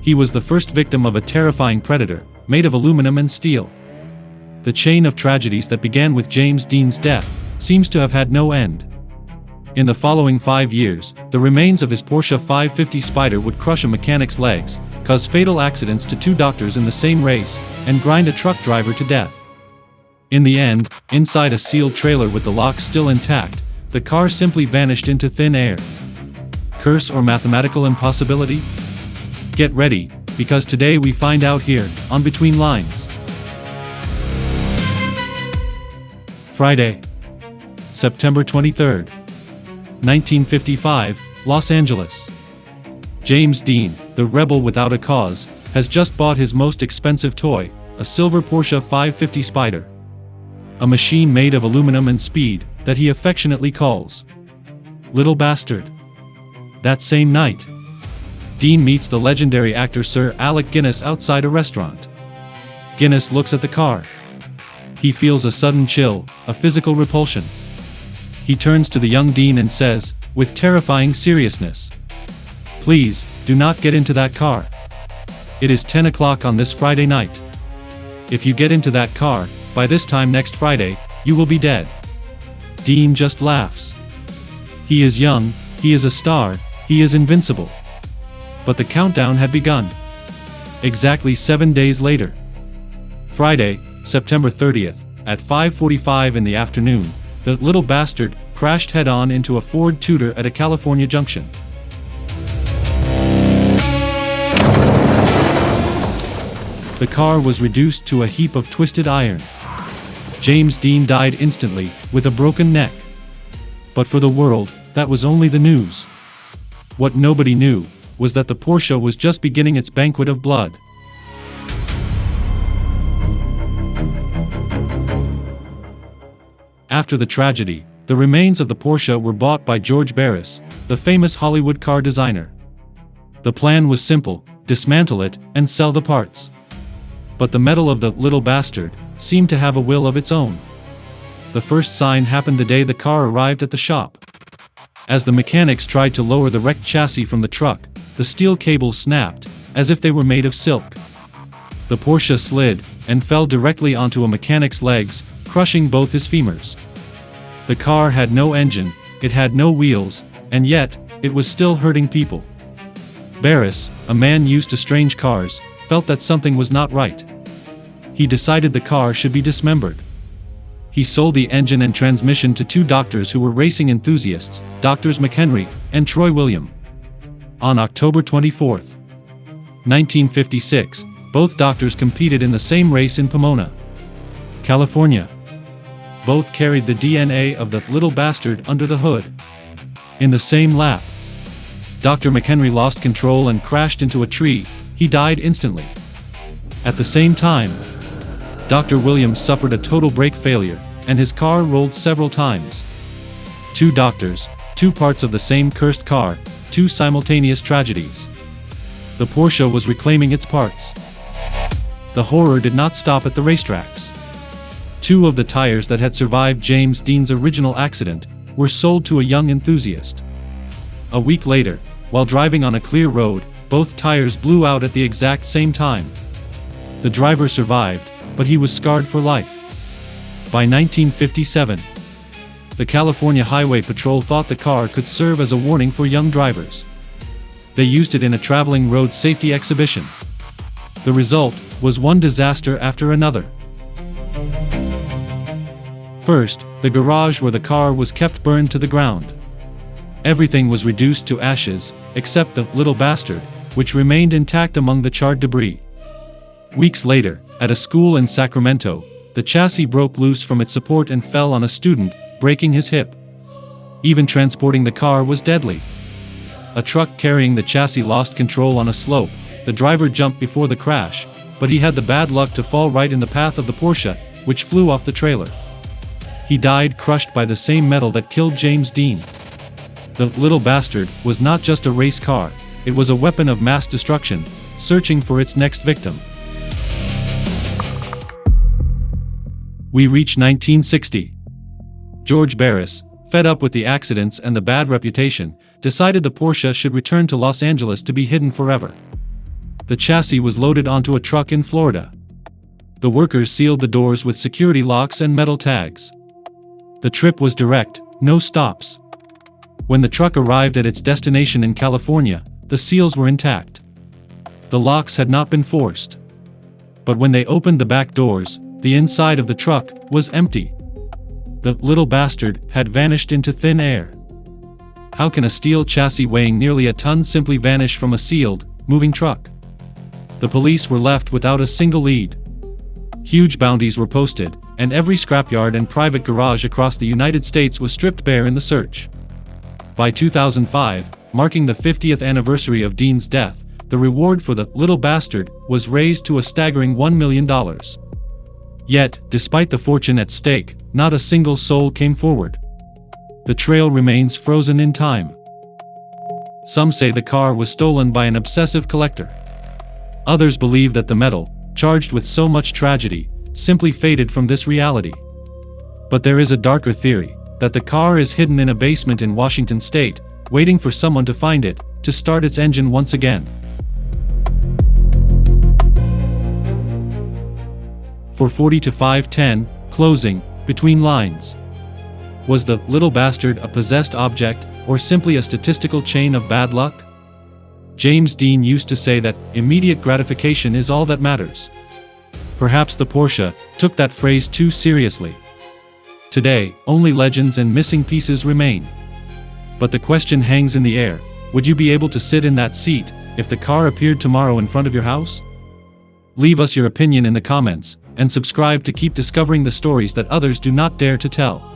He was the first victim of a terrifying predator, made of aluminum and steel. The chain of tragedies that began with James Dean's death seems to have had no end. In the following 5 years, the remains of his Porsche 550 Spyder would crush a mechanic's legs, cause fatal accidents to 2 doctors in the same race, and grind a truck driver to death. In the end, inside a sealed trailer with the locks still intact, the car simply vanished into thin air. Curse or mathematical impossibility? Get ready, because today we find out here, on Between Lines. Friday, September 23, 1955, Los Angeles. James Dean, the rebel without a cause, has just bought his most expensive toy, a silver Porsche 550 Spyder. A machine made of aluminum and speed, that he affectionately calls Little Bastard. That same night, Dean meets the legendary actor Sir Alec Guinness outside a restaurant. Guinness looks at the car. He feels a sudden chill, a physical repulsion. He turns to the young Dean and says, with terrifying seriousness, "Please, do not get into that car. It is 10 o'clock on this Friday night. If you get into that car, by this time next Friday, you will be dead." Dean just laughs. He is young, he is a star, he is invincible. But the countdown had begun. Exactly 7 days later. Friday, September 30th, at 5:45 in the afternoon, the little bastard crashed head-on into a Ford Tudor at a California junction. The car was reduced to a heap of twisted iron. James Dean died instantly, with a broken neck. But for the world, that was only the news. What nobody knew was that the Porsche was just beginning its banquet of blood. After the tragedy, the remains of the Porsche were bought by George Barris, the famous Hollywood car designer. The plan was simple: dismantle it and sell the parts. But the metal of the little bastard seemed to have a will of its own. The first sign happened the day the car arrived at the shop. As the mechanics tried to lower the wrecked chassis from the truck, the steel cables snapped, as if they were made of silk. The Porsche slid, and fell directly onto a mechanic's legs, crushing both his femurs. The car had no engine, it had no wheels, and yet, it was still hurting people. Barris, a man used to strange cars, felt that something was not right. He decided the car should be dismembered. He sold the engine and transmission to 2 doctors who were racing enthusiasts, Drs. McHenry and Troy William. On October 24, 1956, both doctors competed in the same race in Pomona, California. Both carried the DNA of the little bastard under the hood. In the same lap, Dr. McHenry lost control and crashed into a tree. He died instantly. At the same time, Dr. Williams suffered a total brake failure, and his car rolled several times. 2 doctors, 2 parts of the same cursed car, 2 simultaneous tragedies. The Porsche was reclaiming its parts. The horror did not stop at the racetracks. 2 of the tires that had survived James Dean's original accident were sold to a young enthusiast. A week later, while driving on a clear road, both tires blew out at the exact same time. The driver survived, but he was scarred for life. By 1957, the California Highway Patrol thought the car could serve as a warning for young drivers. They used it in a traveling road safety exhibition. The result was one disaster after another. First, the garage where the car was kept burned to the ground. Everything was reduced to ashes, except the little bastard, which remained intact among the charred debris. Weeks later, at a school in Sacramento, the chassis broke loose from its support and fell on a student, breaking his hip. Even transporting the car was deadly. A truck carrying the chassis lost control on a slope. The driver jumped before the crash, but he had the bad luck to fall right in the path of the Porsche, which flew off the trailer. He died crushed by the same metal that killed James Dean. The little bastard was not just a race car, it was a weapon of mass destruction, searching for its next victim. We reach 1960. George Barris, fed up with the accidents and the bad reputation, decided the Porsche should return to Los Angeles to be hidden forever. The chassis was loaded onto a truck in Florida. The workers sealed the doors with security locks and metal tags. The trip was direct, no stops. When the truck arrived at its destination in California, the seals were intact. The locks had not been forced. But when they opened the back doors, the inside of the truck was empty. The little bastard had vanished into thin air. How can a steel chassis weighing nearly a ton simply vanish from a sealed, moving truck? The police were left without a single lead. Huge bounties were posted, and every scrapyard and private garage across the United States was stripped bare in the search. By 2005, marking the 50th anniversary of Dean's death, the reward for the little bastard was raised to a staggering $1 million. Yet, despite the fortune at stake, not a single soul came forward. The trail remains frozen in time. Some say the car was stolen by an obsessive collector. Others believe that the metal, charged with so much tragedy, simply faded from this reality. But there is a darker theory, that the car is hidden in a basement in Washington state, waiting for someone to find it, to start its engine once again. For 40 to 510, closing, Between Lines. Was the little bastard a possessed object, or simply a statistical chain of bad luck? James Dean used to say that immediate gratification is all that matters. Perhaps the Porsche took that phrase too seriously. Today, only legends and missing pieces remain. But the question hangs in the air: would you be able to sit in that seat if the car appeared tomorrow in front of your house? Leave us your opinion in the comments, and subscribe to keep discovering the stories that others do not dare to tell.